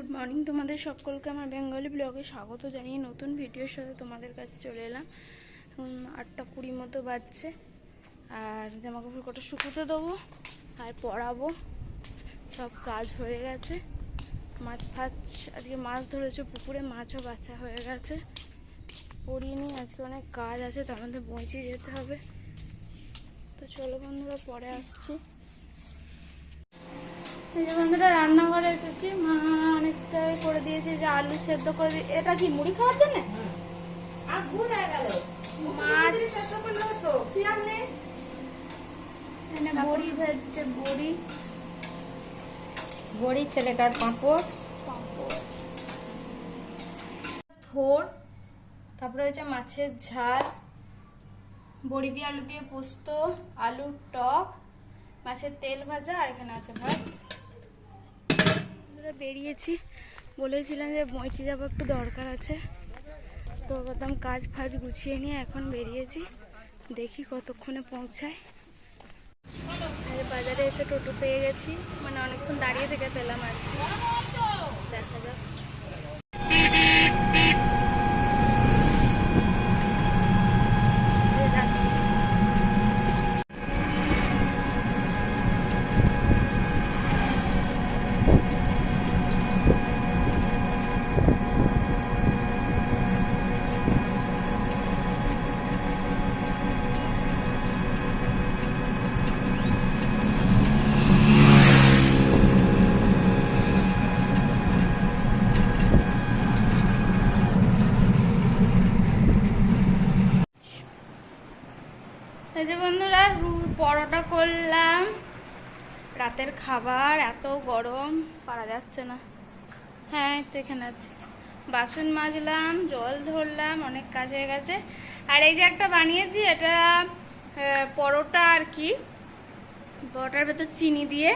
Good morning তোমাদের সকলকে আমার বেঙ্গলি ব্লগে স্বাগত জানিয়ে নতুন ভিডিওর সাথে তোমাদের কাছে চলে এলাম। 8:20 মতো বাজছে, আর জামাকাপড় কটা শুকোতে দেবো আর পরাবো। সব কাজ হয়ে গেছে। মাছ আজকে মাছ ধরেছে পুকুরে, মাছও বাচ্চা হয়ে গেছে। পড়িনি, আজকে অনেক কাজ আছে, তার মধ্যে বঁচে যেতে হবে। তো চলো বন্ধুরা, পরে আসছি। এই যে বন্ধুরা, রান্নাঘরে এসেছি। মা অনেকটাই করে দিয়েছে, যে আলু সেদ্ধ করে দিয়ে। এটা কি মুড়ি খাওয়ার জন্য? বড়ি ভেজছে, বড়ি ছেলেটার পাঁপড়, থোড়, তারপরে হচ্ছে মাছের ঝাল, বড়ি দিয়ে আলু দিয়ে পোস্ত, আলুর টক, মাছের তেল ভাজা, আর এখানে আছে ভাত। বেরিয়েছি, বলেছিলাম যে বঁচি যাবো, একটু দরকার আছে, তো একদম কাজ ফাজ গুছিয়ে নিয়ে এখন বেরিয়েছি। দেখি কতক্ষণে পৌঁছায়। বাজারে এসে টোটো পেয়ে গেছি, মানে অনেকক্ষণ দাঁড়িয়ে থেকে পেলাম আর কি। দেখা যাক। এই যে বন্ধুরা, পরোটা করলাম, রাতের খাবার। এত গরম, পারা যাচ্ছে না। হ্যাঁ, তো এখানে আছে। বাসন মাজলাম, জল ধরলাম, অনেক কাজ হয়ে গেছে। আর এই যে একটা বানিয়েছি, এটা পরোটা আর কি। পরোটার ভেতর চিনি দিয়ে,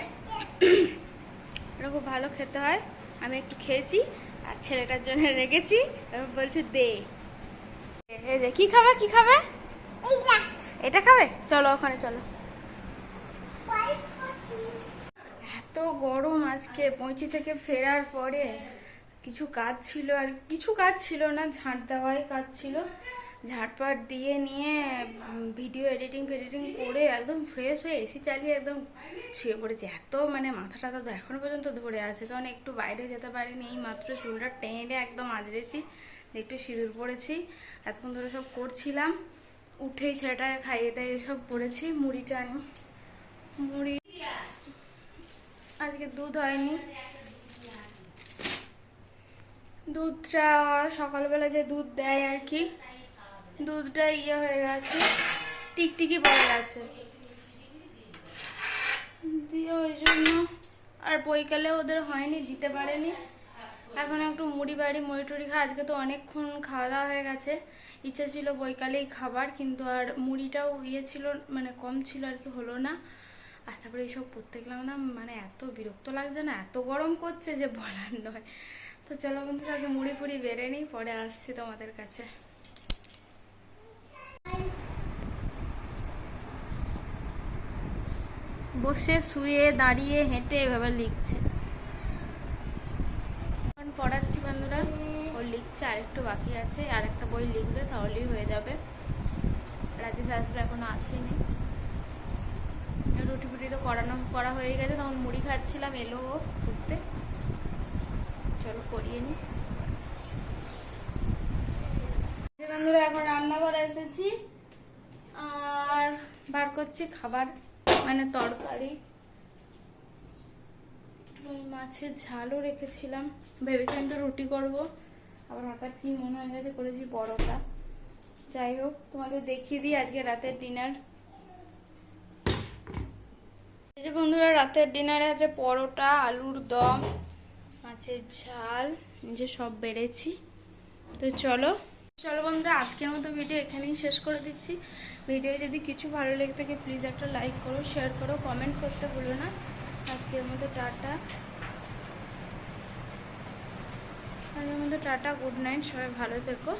এটা খুব ভালো খেতে হয়। আমি একটু খেয়েছি, আর ছেলেটার জন্য রেখেছি। বলছে দে। এই যে, কি খাবে, কি খাবে? এটা খাবে? চলো ওখানে চলো। এত গরম আজকে। পৌঁছি থেকে ফেরার পরে কিছু কাজ ছিল, আর কিছু কাজ ছিল না, ঝাঁট দেওয়াই কাজ ছিল। ঝাঁটপাট দিয়ে নিয়ে ভিডিও এডিটিং করে একদম ফ্রেশ হয়ে এসি চালিয়ে একদম শুয়ে পড়েছি। এত মানে মাথাটা তো এখনো পর্যন্ত ধরে আছে, কারণ একটু বাইরে যেতে পারিনি। এই মাত্র চুলটা টেনে একদম আঁচড়েছি, একটু সিঁদুর পড়েছি। এতক্ষণ ধরে সব করছিলাম। উঠেই ছেলেটাকে খাইয়ে দাইয়ে সব পড়েছি। মুড়িটা আনি, মুড়ি আজকে দুধ হয়নি। দুধটা সকালবেলা যে দুধ দেয় আর কি, দুধটা ইয়ে হয়ে গেছে, টিকটিকি পড়ে গেছে দিয়ে, ওই জন্য আর বৈকালে ওদের হয়নি, দিতে পারেনি। এখন একটু মুড়ি টুড়ি খা। আজকে তো অনেকক্ষণ খাওয়া দাওয়া হয়ে গেছে। ইচ্ছা ছিল বৈকালেই খাবার, কিন্তু আর মুড়িটাও ইয়ে ছিল, মানে কম ছিল আর কি, হলো না। আর তারপরে এইসব করতে গেলাম না, মানে এত বিরক্ত লাগছে না, এত গরম করছে যে বলার নয়। তো চলো বন্ধুরা, আগে মুড়ি ফুড়ি বেড়ে নিই, পরে আসছি তোমাদের কাছে। বসে শুয়ে দাঁড়িয়ে হেঁটে এভাবে লিখছে। এখন পড়াচ্ছি বন্ধুরা, ও লিখছে, আরেকটু বাকি আছে, আরেকটা বই লিখবে, তাহলেই হয়ে যাবে। রাজেশ আসবে, এখনো আসেনি। রুটি ফুটি তো করা হয়ে গেছে, তখন মুড়ি খাচ্ছিলাম, এলো ও ঘুরতে। চলো করিয়ে নি। বন্ধুরা, এখন রান্নাঘরে এসেছি, আর বার করছি খাবার, মানে তরকারি। মাছের ঝালও রেখেছিলাম, ভেবেছিলাম তো রুটি করব, আবার হঠাৎ কি মনে হয়ে গেছে, করেছি পরোটা। যাই হোক, তোমাদের দেখিয়ে দিই আজকে রাতের ডিনার। এই যে বন্ধুরা, রাতের ডিনারে আছে পরোটা, আলুর দম, মাছের ঝাল, যে সব বেড়েছি। তো চলো বন্ধুরা, আজকের মতো ভিডিও এখানেই শেষ করে দিচ্ছি। ভিডিও যদি কিছু ভালো লেগে থাকে প্লিজ একটা লাইক করো, শেয়ার করো, কমেন্ট করতে ভুলো না। আজকের মতো টাটা, গুড নাইট, সবাই ভালো থেকো।